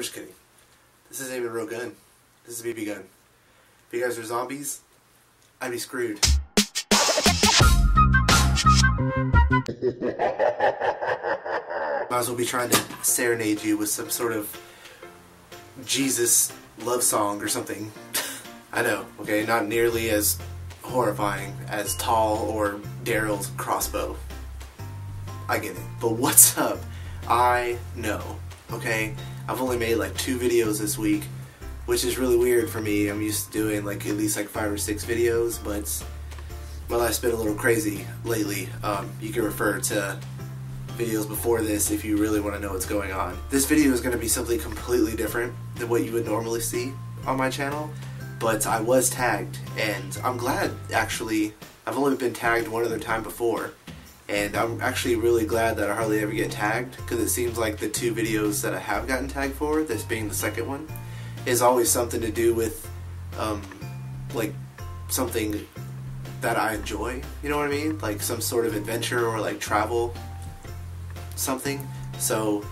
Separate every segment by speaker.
Speaker 1: just kidding. This isn't even a real gun. This is a BB gun. If you guys are zombies, I'd be screwed. Might as well be trying to serenade you with some sort of Jesus love song or something. I know, okay, not nearly as horrifying as Tall or Daryl's crossbow. I get it. But what's up? I know, okay? I've only made like 2 videos this week, which is really weird for me. I'm used to doing like at least like 5 or 6 videos, but my life's been a little crazy lately. You can refer to videos before this if you really want to know what's going on. This video is going to be something completely different than what you would normally see on my channel, but I was tagged, and I'm glad actually. I've only been tagged one other time before, and I'm actually really glad that I hardly ever get tagged, because it seems like the 2 videos that I have gotten tagged for, this being the second one, is always something to do with like something that I enjoy, you know what I mean? Like some sort of adventure or like travel something. So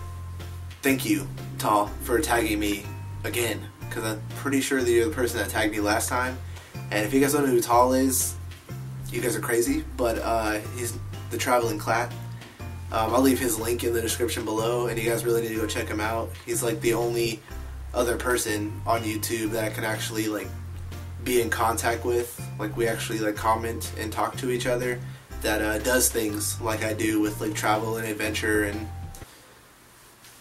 Speaker 1: thank you, Tall, for tagging me again, because I'm pretty sure that you're the person that tagged me last time. And if you guys don't know who Tall is, you guys are crazy, but he's the traveling clat. I'll leave his link in the description below, and you guys really need to go check him out. He's like the only other person on YouTube that I can actually like be in contact with, like we actually like comment and talk to each other, that does things like I do with like travel and adventure and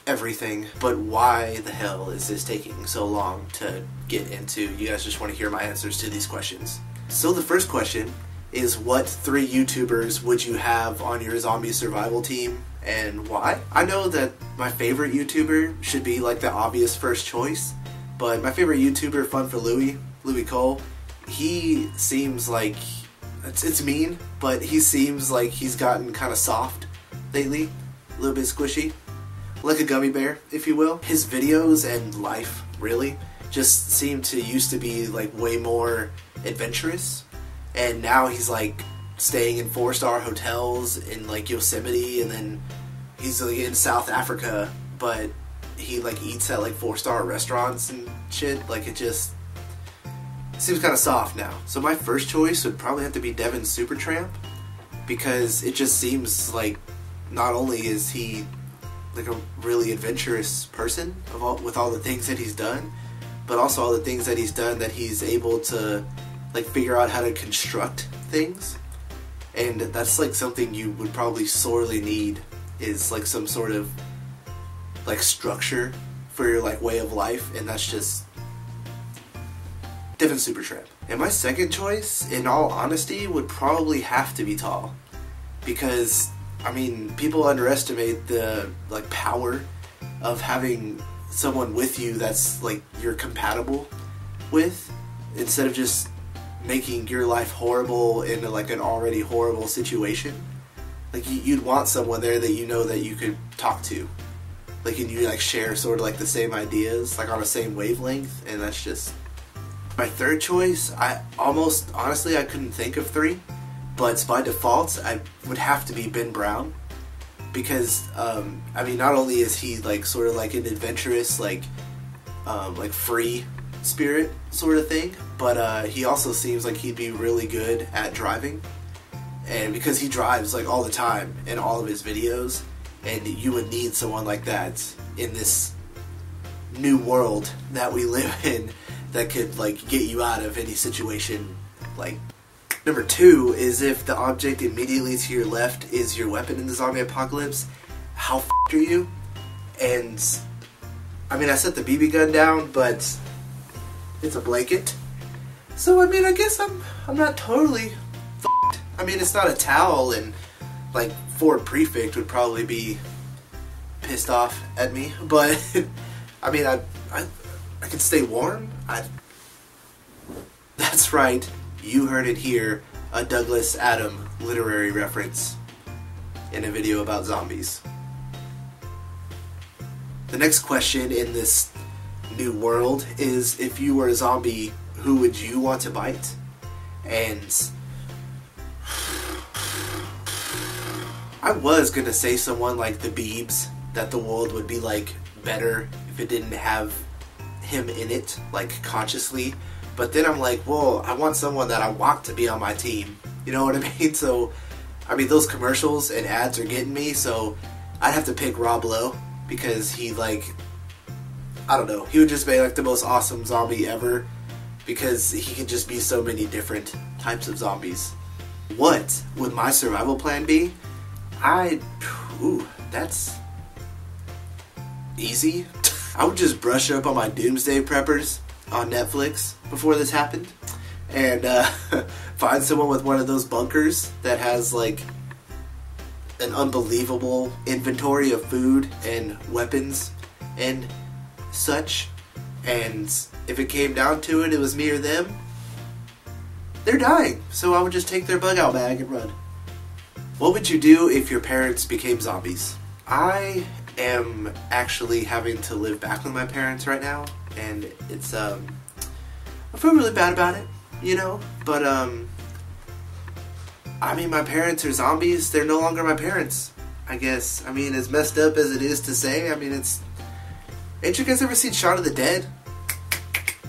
Speaker 1: everything. But why the hell is this taking so long to get into? You guys just want to hear my answers to these questions. So the first question is, what 3 YouTubers would you have on your zombie survival team, and why? I know that my favorite YouTuber should be like the obvious first choice, but my favorite YouTuber, Fun for Louie Cole, he seems like, it's mean, but he seems like he's gotten kind of soft lately, a little bit squishy, like a gummy bear, if you will. His videos and life, really, just seem to used to be like way more adventurous, and now he's like staying in 4-star hotels in like Yosemite, and then he's like in South Africa, but he like eats at like 4-star restaurants and shit. Like, it just seems kind of soft now. So my first choice would probably have to be Devin Supertramp, because it just seems like not only is he like a really adventurous person with all the things that he's done, but also all the things that he's done that he's able to like figure out how to construct things. And that's like something you would probably sorely need, is like some sort of like structure for your like way of life, and that's just Devin Supertramp. And my second choice, in all honesty, would probably have to be Tall, because I mean, people underestimate the like power of having someone with you that's like you're compatible with, instead of just making your life horrible in like an already horrible situation. Like you'd want someone there that you know that you could talk to, like, and you like share sort of like the same ideas, like on the same wavelength. And that's just my third choice. Honestly, I couldn't think of 3, but by default I would have to be Ben Brown, because I mean, not only is he like sort of like an adventurous like free spirit sort of thing, but he also seems like he'd be really good at driving, and because he drives like all the time in all of his videos, and you would need someone like that in this new world that we live in that could like get you out of any situation. Like, number 2 is, if the object immediately to your left is your weapon in the zombie apocalypse, how f***ed are you? And I mean, I set the BB gun down, but it's a blanket, so I mean, I guess I'm not totally f***ed. I mean, it's not a towel, and like Ford Prefect would probably be pissed off at me, but I mean, I can stay warm. That's right, you heard it here, a Douglas Adam literary reference in a video about zombies. The next question in this new world is, if you were a zombie, who would you want to bite? And I was gonna say someone like the Beebs, that the world would be like better if it didn't have him in it, like consciously. But then I'm like, well, I want someone that I want to be on my team. You know what I mean? So, I mean, those commercials and ads are getting me, so I'd have to pick Rob Lowe because he, like, I don't know, he would just be like the most awesome zombie ever because he could just be so many different types of zombies. What would my survival plan be? That's easy. I would just brush up on my Doomsday Preppers on Netflix before this happened and find someone with one of those bunkers that has like an unbelievable inventory of food and weapons and such, and if it came down to it, it was me or them, they're dying, so I would just take their bug out bag and run. What would you do if your parents became zombies? I am actually having to live back with my parents right now, and it's I feel really bad about it, you know, but I mean, my parents are zombies. They're no longer my parents, I guess. I mean, as messed up as it is to say, I mean, it's... Ain't you guys ever seen Shaun of the Dead?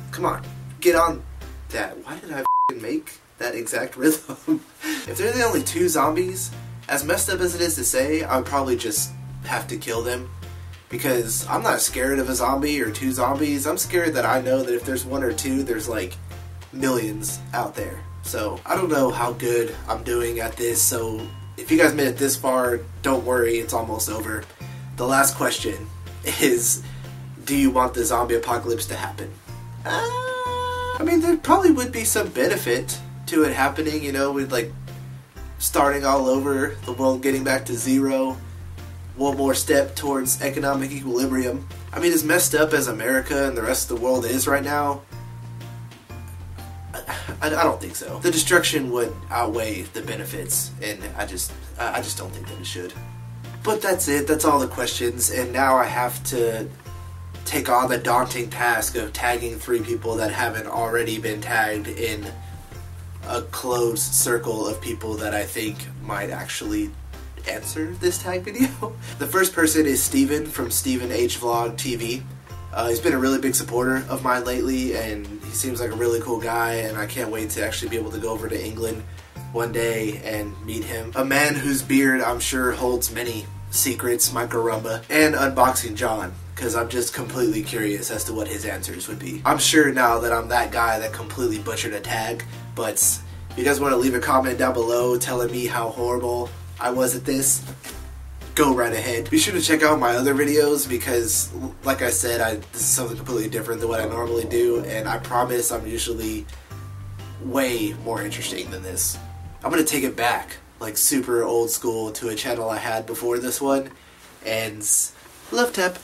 Speaker 1: Come on, get on that. Why did I make that exact rhythm? If they're the only two zombies, as messed up as it is to say, I would probably just have to kill them. Because I'm not scared of a zombie or two zombies. I'm scared that I know that if there's one or two, there's like millions out there. So, I don't know how good I'm doing at this, so if you guys made it this far, don't worry, it's almost over. The last question is, do you want the zombie apocalypse to happen? I mean, there probably would be some benefit to it happening, you know, with like starting all over, the world getting back to zero, one more step towards economic equilibrium. I mean, as messed up as America and the rest of the world is right now, I don't think so. The destruction would outweigh the benefits, and I just don't think that it should. But that's it. That's all the questions, and now I have to take on the daunting task of tagging 3 people that haven't already been tagged in a closed circle of people that I think might actually answer this tag video. The first person is Steven from Steven H Vlog TV. He's been a really big supporter of mine lately, and he seems like a really cool guy, and I can't wait to actually be able to go over to England one day and meet him. A man whose beard I'm sure holds many secrets, my Garumba, and Unboxing John, because I'm just completely curious as to what his answers would be. I'm sure now that I'm that guy that completely butchered a tag, but if you guys want to leave a comment down below telling me how horrible I was at this, go right ahead. Be sure to check out my other videos because, like I said, this is something completely different than what I normally do, and I promise I'm usually way more interesting than this. I'm going to take it back, like super old school, to a channel I had before this one, and love tap.